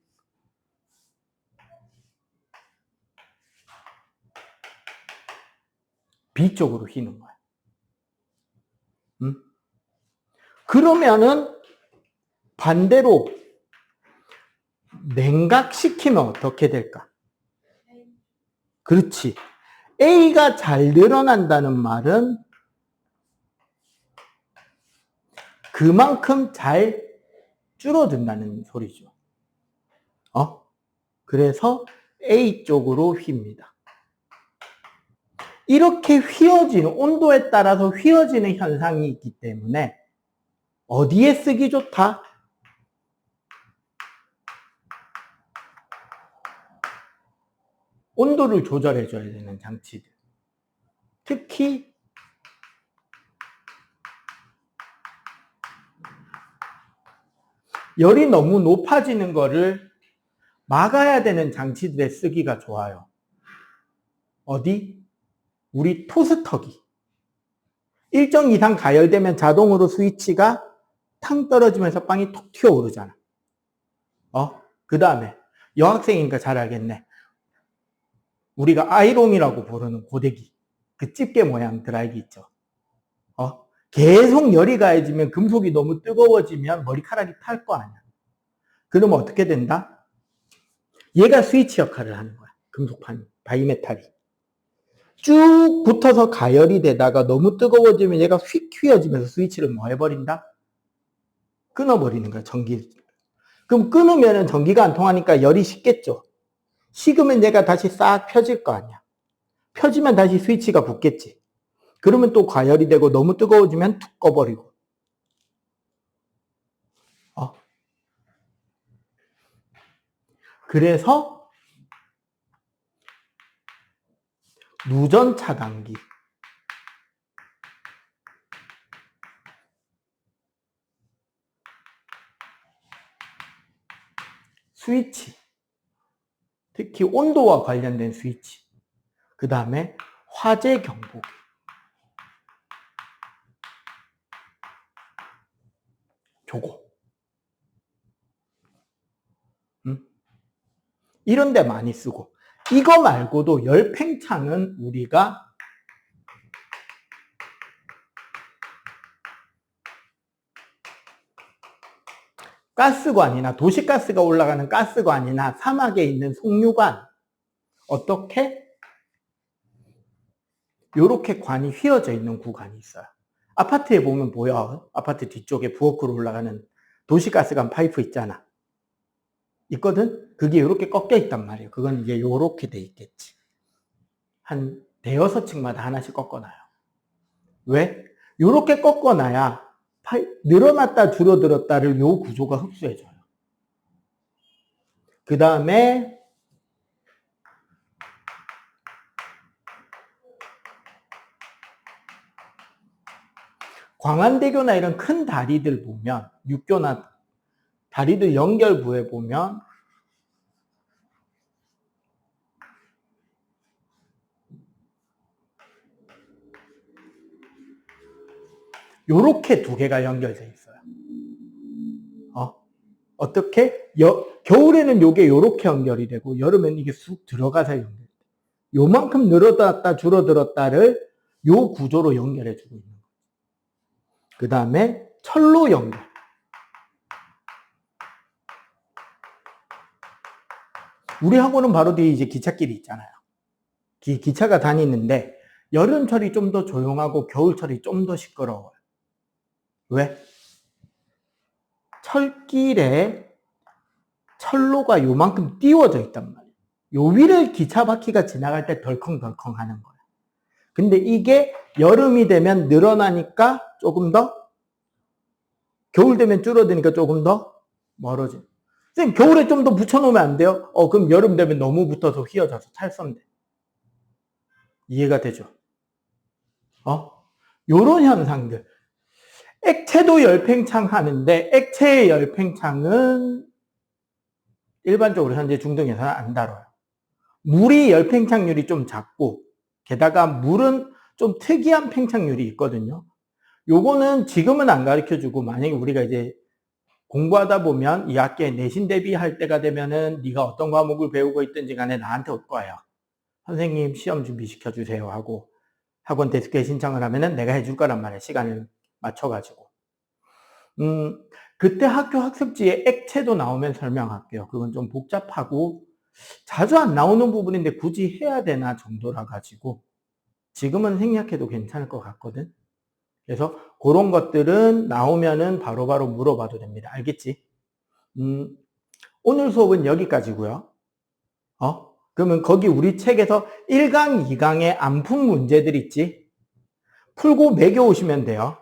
B 쪽으로 휘는 거야. 그러면은 반대로 냉각시키면 어떻게 될까? 그렇지. A가 잘 늘어난다는 말은 그만큼 잘 줄어든다는 소리죠. 그래서 A 쪽으로 휩니다. 이렇게 휘어지는, 온도에 따라서 휘어지는 현상이 있기 때문에 어디에 쓰기 좋다? 온도를 조절해 줘야 되는 장치들. 특히 열이 너무 높아지는 거를 막아야 되는 장치들에 쓰기가 좋아요. 어디? 우리 토스터기. 일정 이상 가열되면 자동으로 스위치가 탕 떨어지면서 빵이 톡 튀어오르잖아. 그 다음에 여학생이니까 잘 알겠네. 우리가 아이롱이라고 부르는 고데기, 그 집게 모양 드라이기 있죠. 계속 열이 가해지면 금속이 너무 뜨거워지면 머리카락이 탈 거 아니야. 그러면 어떻게 된다? 얘가 스위치 역할을 하는 거야. 금속판, 바이메탈이. 쭉 붙어서 가열이 되다가 너무 뜨거워지면 얘가 휙 휘어지면서 스위치를 뭐 해버린다? 끊어버리는 거야, 전기를. 그럼 끊으면 전기가 안 통하니까 열이 식겠죠. 식으면 얘가 다시 싹 펴질 거 아니야. 펴지면 다시 스위치가 붙겠지. 그러면 또 과열이 되고 너무 뜨거워지면 툭 꺼버리고. 그래서 누전 차단기. 스위치. 특히 온도와 관련된 스위치. 그 다음에 화재 경보기. 저거. 이런 데 많이 쓰고. 이거 말고도 열팽창은 우리가 가스관이나 도시가스가 올라가는 가스관이나 사막에 있는 송유관, 어떻게? 요렇게 관이 휘어져 있는 구간이 있어요. 아파트에 보면 보여. 아파트 뒤쪽에 부엌으로 올라가는 도시가스관 파이프 있잖아. 있거든? 그게 요렇게 꺾여 있단 말이에요. 그건 이제 요렇게 돼 있겠지. 한 대여섯 층마다 하나씩 꺾어놔요. 왜? 요렇게 꺾어놔야 늘어났다 줄어들었다를 요 구조가 흡수해줘요. 그 다음에 광안대교나 이런 큰 다리들 보면, 육교나 다리들 연결부에 보면 요렇게 두 개가 연결되어 있어요. 어떻게? 겨울에는 요게 요렇게 연결이 되고 여름에는 이게 쑥 들어가서 연결돼. 요만큼 늘어났다 줄어들었다를 요 구조로 연결해 주고 있는 거예요. 그 다음에 철로 연결. 우리 학원은 바로 뒤에 이제 기찻길이 있잖아요. 기차가 다니는데 여름철이 좀 더 조용하고 겨울철이 좀 더 시끄러워요. 왜? 철길에 철로가 요만큼 띄워져 있단 말이에요. 요 위를 기차 바퀴가 지나갈 때 덜컹덜컹 하는 거예요. 근데 이게 여름이 되면 늘어나니까 조금 더, 겨울 되면 줄어드니까 조금 더 멀어져요. 선생님, 겨울에 좀 더 붙여놓으면 안 돼요? 그럼 여름 되면 너무 붙어서 휘어져서 찰선돼. 이해가 되죠? 요런 현상들. 액체도 열팽창 하는데, 액체의 열팽창은 일반적으로 현재 중등에서는 안 다뤄요. 물이 열팽창률이 좀 작고, 게다가 물은 좀 특이한 팽창률이 있거든요. 요거는 지금은 안 가르쳐 주고, 만약에 우리가 이제 공부하다 보면 이 학기에 내신 대비할 때가 되면은 네가 어떤 과목을 배우고 있든지 간에 나한테 올 거예요. 선생님 시험 준비시켜 주세요 하고 학원 데스크에 신청을 하면은 내가 해줄 거란 말이에요. 시간을 맞춰가지고. 그때 학교 학습지에 액체도 나오면 설명할게요. 그건 좀 복잡하고 자주 안 나오는 부분인데 굳이 해야 되나 정도라 가지고 지금은 생략해도 괜찮을 것 같거든. 그래서 그런 것들은 나오면은 바로바로 물어봐도 됩니다. 알겠지? 오늘 수업은 여기까지고요. 그러면 거기 우리 책에서 1강, 2강에 안 푼 문제들 있지? 풀고 매겨오시면 돼요.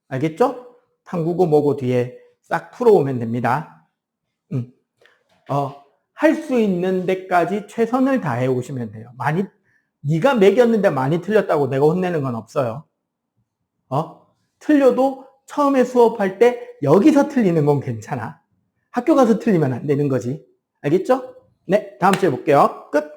알겠죠? 탐구고 뭐고 뒤에 싹 풀어오면 됩니다. 할 수 있는 데까지 최선을 다해 오시면 돼요. 네가 매겼는데 많이 틀렸다고 내가 혼내는 건 없어요. 틀려도 처음에 수업할 때 여기서 틀리는 건 괜찮아. 학교 가서 틀리면 안 되는 거지. 알겠죠? 네, 다음 주에 볼게요. 끝!